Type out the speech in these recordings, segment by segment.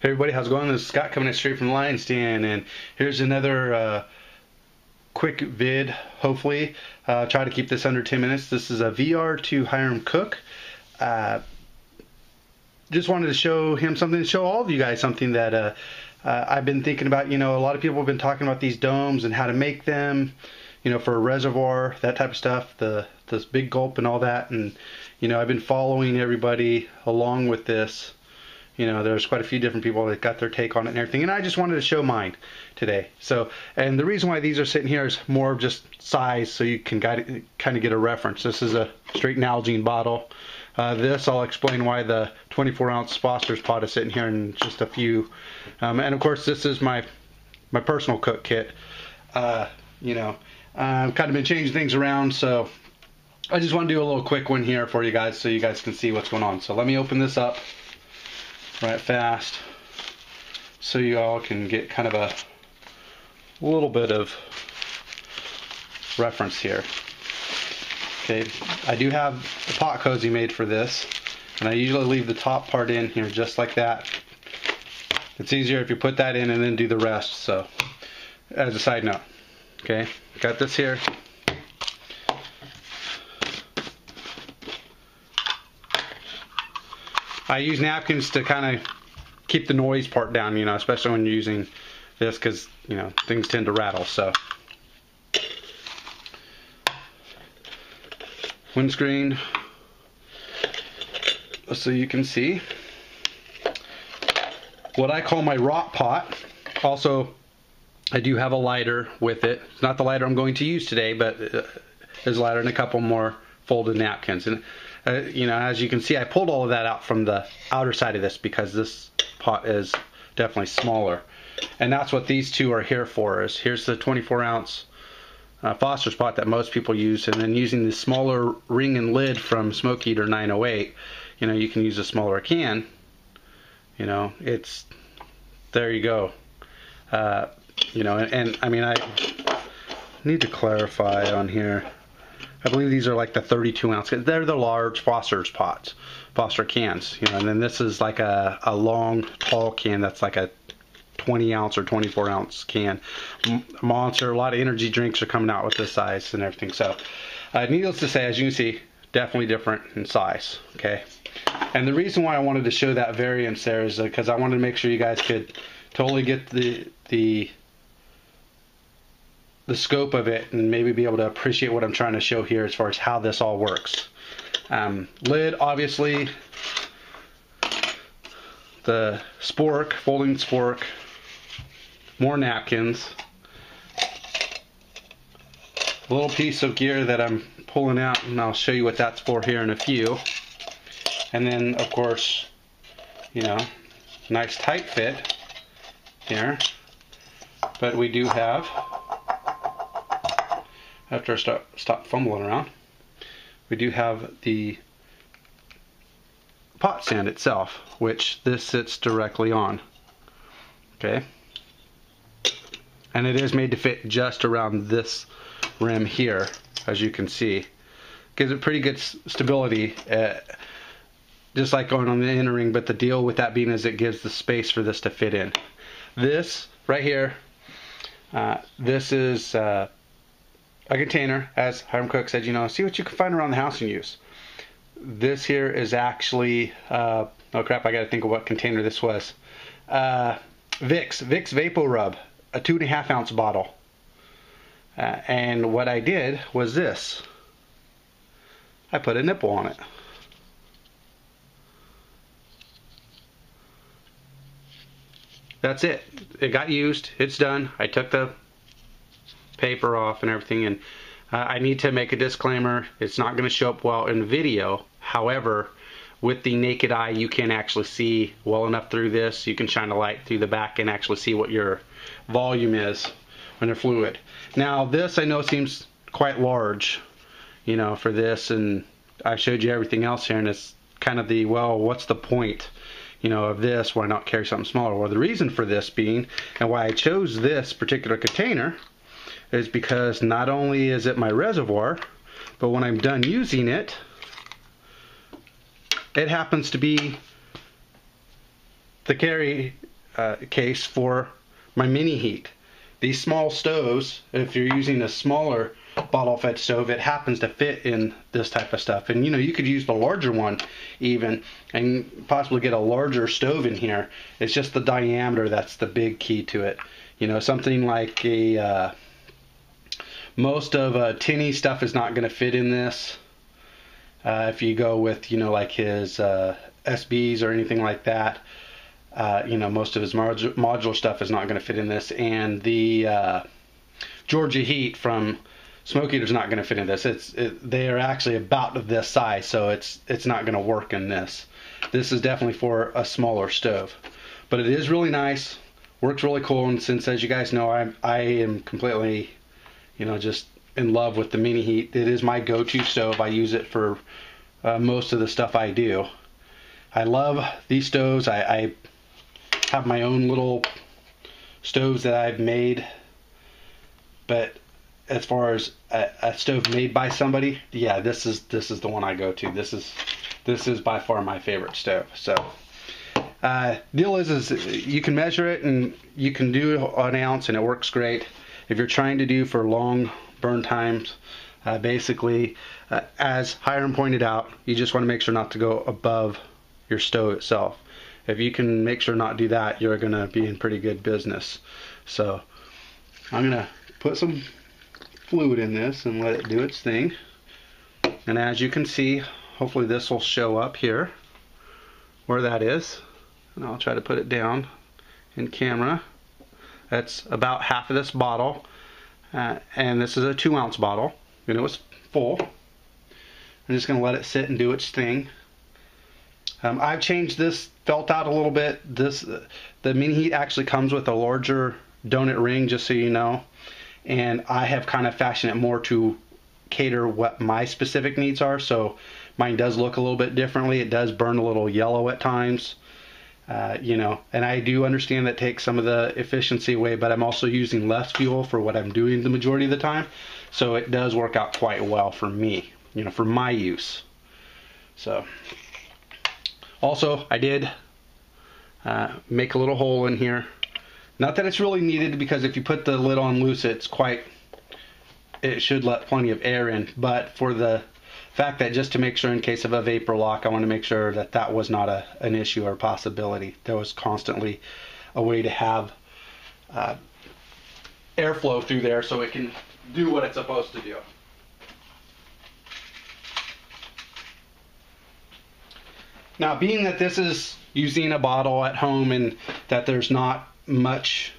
Hey everybody, how's it going? This is Scott coming in straight from the lion's den, and here's another quick vid, hopefully. Try to keep this under 10 minutes. This is a VR to Hiram Cook. Just wanted to show him something, to show all of you guys something that I've been thinking about. You know, a lot of people have been talking about these domes and how to make them, you know, for a reservoir, that type of stuff, this big gulp and all that. And, you know, I've been following everybody along with this. You know, there's quite a few different people that got their take on it and everything, and I just wanted to show mine today. So, and the reason why these are sitting here is more of just size, so you can kind of get a reference. This is a straight Nalgene bottle. This, I'll explain why the 24-ounce Foster's pot is sitting here in just a few. And of course, this is my personal cook kit. You know, I've kind of been changing things around, so I just want to do a little quick one here for you guys, so you guys can see what's going on. So let me open this up right fast so you all can get kind of a little bit of reference here. Okay, I do have a pot cozy made for this, and I usually leave the top part in here just like that. It's easier if you put that in and then do the rest. So as a side note, okay, got this here. I use napkins to kind of keep the noise part down, you know, especially when you're using this, because, you know, things tend to rattle. So windscreen, so you can see what I call my rot pot. Also, I do have a lighter with it. It's not the lighter I'm going to use today, but there's a lighter and a couple more folded napkins. And you know, as you can see, I pulled all of that out from the outer side of this because this pot is definitely smaller. And that's what these two are here for. Is here's the 24-ounce Foster's pot that most people use, and then using the smaller ring and lid from Smoke Eater 908, you know, you can use a smaller can. You know, it's, there you go. You know, and I mean, I need to clarify on here. I believe these are like the 32-ounce. They're the large Foster's pots, Foster cans. You know, and then this is like a long, tall can that's like a 20-ounce or 24-ounce can. Monster. A lot of energy drinks are coming out with this size and everything. So, needless to say, as you can see, definitely different in size. Okay. And the reason why I wanted to show that variance there is because I wanted to make sure you guys could totally get the scope of it and maybe be able to appreciate what I'm trying to show here as far as how this all works. Lid, obviously, the spork, folding spork, more napkins, a little piece of gear that I'm pulling out, and I'll show you what that's for here in a few. And then, of course, you know, nice tight fit here, but we do have, after I stop fumbling around, we do have the pot stand itself, which this sits directly on. Okay, and it is made to fit just around this rim here, as you can see. Gives it pretty good stability, just like going on the inner ring, but the deal with that being is it gives the space for this to fit in. This right here, this is a container, as Hiram Cook said, you know, see what you can find around the house and use. This here is actually, oh crap, I gotta think of what container this was. Vicks Vapo Rub, a 2.5-ounce bottle. And what I did was this. I put a nipple on it. That's it. It got used. It's done. I took the paper off and everything, and I need to make a disclaimer. It's not going to show up well in video. However, with the naked eye, you can actually see well enough through this. You can shine a light through the back and actually see what your volume is when they're fluid. Now, this I know seems quite large, you know, for this, and I showed you everything else here, and it's kind of the, well, what's the point, you know, of this? Why not carry something smaller? Well, the reason for this being, and why I chose this particular container, is because not only is it my reservoir, but when I'm done using it, it happens to be the carry case for my mini heat. These small stoves, if you're using a smaller bottle fed stove, it happens to fit in this type of stuff. And you know, you could use the larger one even and possibly get a larger stove in here. It's just the diameter that's the big key to it. You know, something like a most of tinny stuff is not going to fit in this. If you go with, you know, like his SBs or anything like that, you know, most of his modular stuff is not going to fit in this. And the Georgia Heat from Smoke Eater is not going to fit in this. They are actually about this size, so it's not going to work in this. This is definitely for a smaller stove, but it is really nice, works really cool. And since, as you guys know, I am completely, you know, just in love with the mini heat. It is my go-to stove. I use it for most of the stuff I do. I love these stoves. I have my own little stoves that I've made, but as far as a stove made by somebody, yeah, this is the one I go to. This is by far my favorite stove. So deal is you can measure it and you can do an ounce and it works great. If you're trying to do for long burn times, basically, as Hiram pointed out, you just want to make sure not to go above your stove itself. If you can make sure not to do that, you're going to be in pretty good business. So I'm going to put some fluid in this and let it do its thing. And as you can see, hopefully this will show up here where that is. And I'll try to put it down in camera. That's about half of this bottle. And this is a 2-ounce bottle. And it was full. I'm just going to let it sit and do its thing. I've changed this felt out a little bit. The mini heat actually comes with a larger donut ring, just so you know. And I have kind of fashioned it more to cater what my specific needs are. So mine does look a little bit differently. It does burn a little yellow at times. You know, and I do understand that takes some of the efficiency away, but I'm also using less fuel for what I'm doing the majority of the time. So it does work out quite well for me, you know, for my use. So also I did make a little hole in here. Not that it's really needed, because if you put the lid on loose, it should let plenty of air in, but for the fact that just to make sure in case of a vapor lock, I want to make sure that that was not an issue or a possibility. There was constantly a way to have airflow through there so it can do what it's supposed to do. Now, being that this is using a bottle at home and that there's not much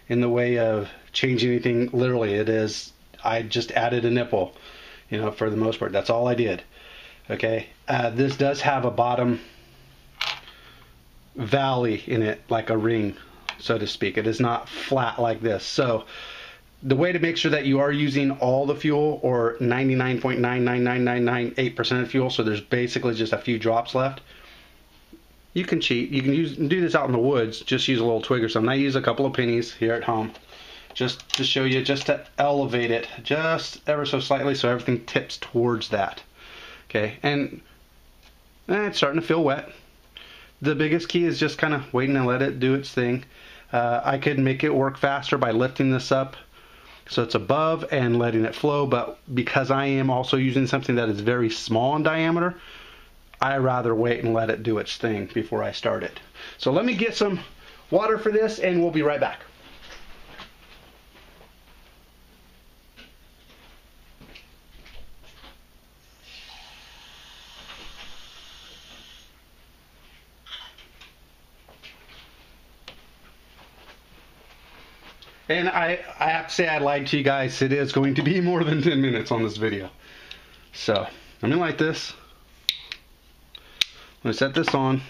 in the way of changing anything, literally it is, I just added a nipple, you know, for the most part. That's all I did. Okay, this does have a bottom valley in it, like a ring, so to speak. It is not flat like this. So the way to make sure that you are using all the fuel, or 99.999998% of fuel, so there's basically just a few drops left, you can cheat. You can do this out in the woods. Just use a little twig or something. I use a couple of pennies here at home, just to show you, just to elevate it just ever so slightly so everything tips towards that. Okay, and it's starting to feel wet. The biggest key is just kind of waiting and let it do its thing. I could make it work faster by lifting this up so it's above and letting it flow, but because I am also using something that is very small in diameter, I rather wait and let it do its thing before I start it. So let me get some water for this and we'll be right back. And I have to say, I lied to you guys. It is going to be more than 10 minutes on this video. So let me light this. I'm going to set this on.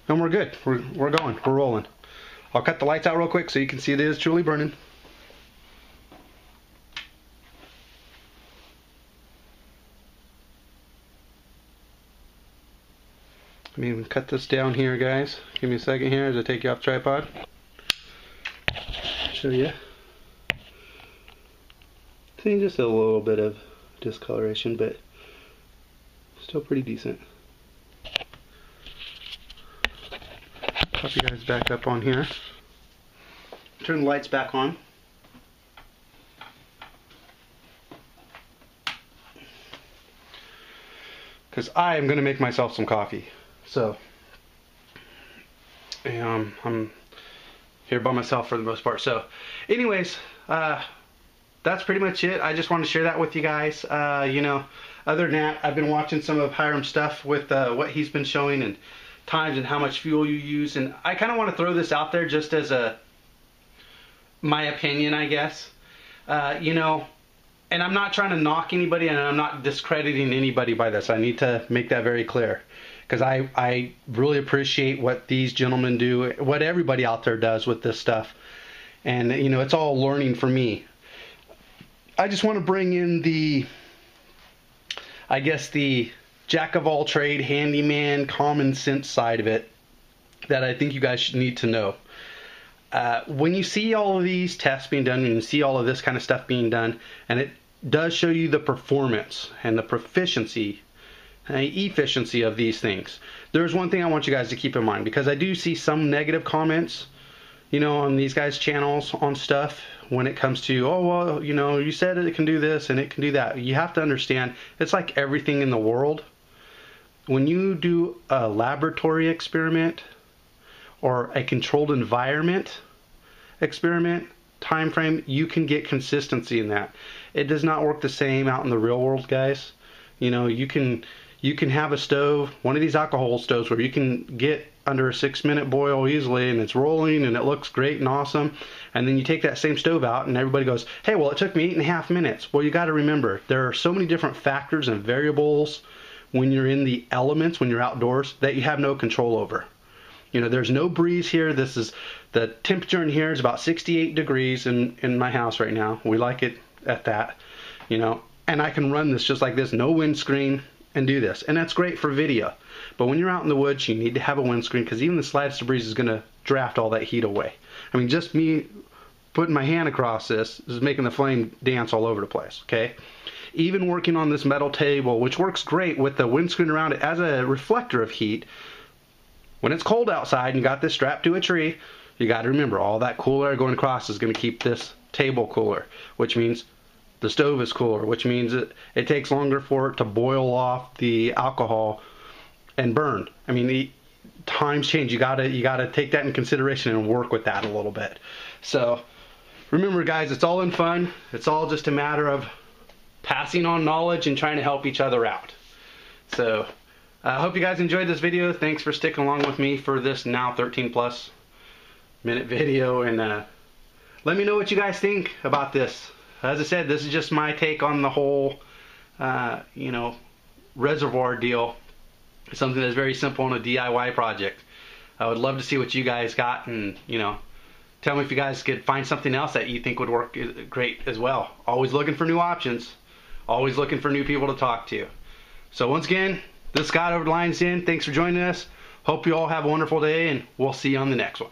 And we're good. We're going. We're rolling. I'll cut the lights out real quick so you can see it is truly burning. Let me cut this down here, guys. Give me a second here as I take you off tripod. Show you. See, just a little bit of discoloration, but still pretty decent. pop you guys back up on here. Turn the lights back on. Because I am going to make myself some coffee. So, I'm here by myself for the most part. So, anyways, that's pretty much it. I just wanted to share that with you guys. You know, other than that, I've been watching some of Hiram's stuff with what he's been showing and times and how much fuel you use. And I kind of want to throw this out there just as my opinion, I guess. You know, and I'm not trying to knock anybody, and I'm not discrediting anybody by this. I need to make that very clear, because I really appreciate what these gentlemen do, what everybody out there does with this stuff. And, you know, it's all learning for me. I just want to bring in the, I guess, the jack of all trade, handyman, common sense side of it that I think you guys should need to know. When you see all of these tests being done, and you see all of this kind of stuff being done, and it does show you the performance and the proficiency and efficiency of these things, there's one thing I want you guys to keep in mind, because I do see some negative comments, you know, on these guys' channels on stuff when it comes to, oh, well, you know, you said it can do this and it can do that. You have to understand, it's like everything in the world. When you do a laboratory experiment or a controlled environment experiment time frame, you can get consistency in that. It does not work the same out in the real world, guys. You know, you can have a stove, one of these alcohol stoves, where you can get under a 6-minute boil easily, and it's rolling and it looks great and awesome, and then you take that same stove out and everybody goes, hey, well, it took me 8.5 minutes. Well, you got to remember, there are so many different factors and variables when you're in the elements, when you're outdoors, that you have no control over. You know, there's no breeze here. This is, the temperature in here is about 68 degrees in my house right now. We like it at that, you know, and I can run this just like this, no windscreen, and do this. And that's great for video. But when you're out in the woods, you need to have a windscreen, because even the slightest breeze is going to draft all that heat away. I mean, just me putting my hand across this is making the flame dance all over the place, okay? Even working on this metal table, which works great with the windscreen around it as a reflector of heat, when it's cold outside and you got this strapped to a tree, you got to remember, all that cool air going across is going to keep this table cooler, which means the stove is cooler, which means it takes longer for it to boil off the alcohol and burn. I mean, the times change. You gotta take that in consideration and work with that a little bit. So remember, guys, it's all in fun. It's all just a matter of passing on knowledge and trying to help each other out. So I hope you guys enjoyed this video. Thanks for sticking along with me for this now 13+ minute video, and let me know what you guys think about this. As I said, this is just my take on the whole, you know, Reservoir deal. It's something that's very simple on a DIY project. I would love to see what you guys got, and, you know, tell me if you guys could find something else that you think would work great as well. Always looking for new options. Always looking for new people to talk to. So once again, this is Scott over at Lions Den. Thanks for joining us. Hope you all have a wonderful day, and we'll see you on the next one.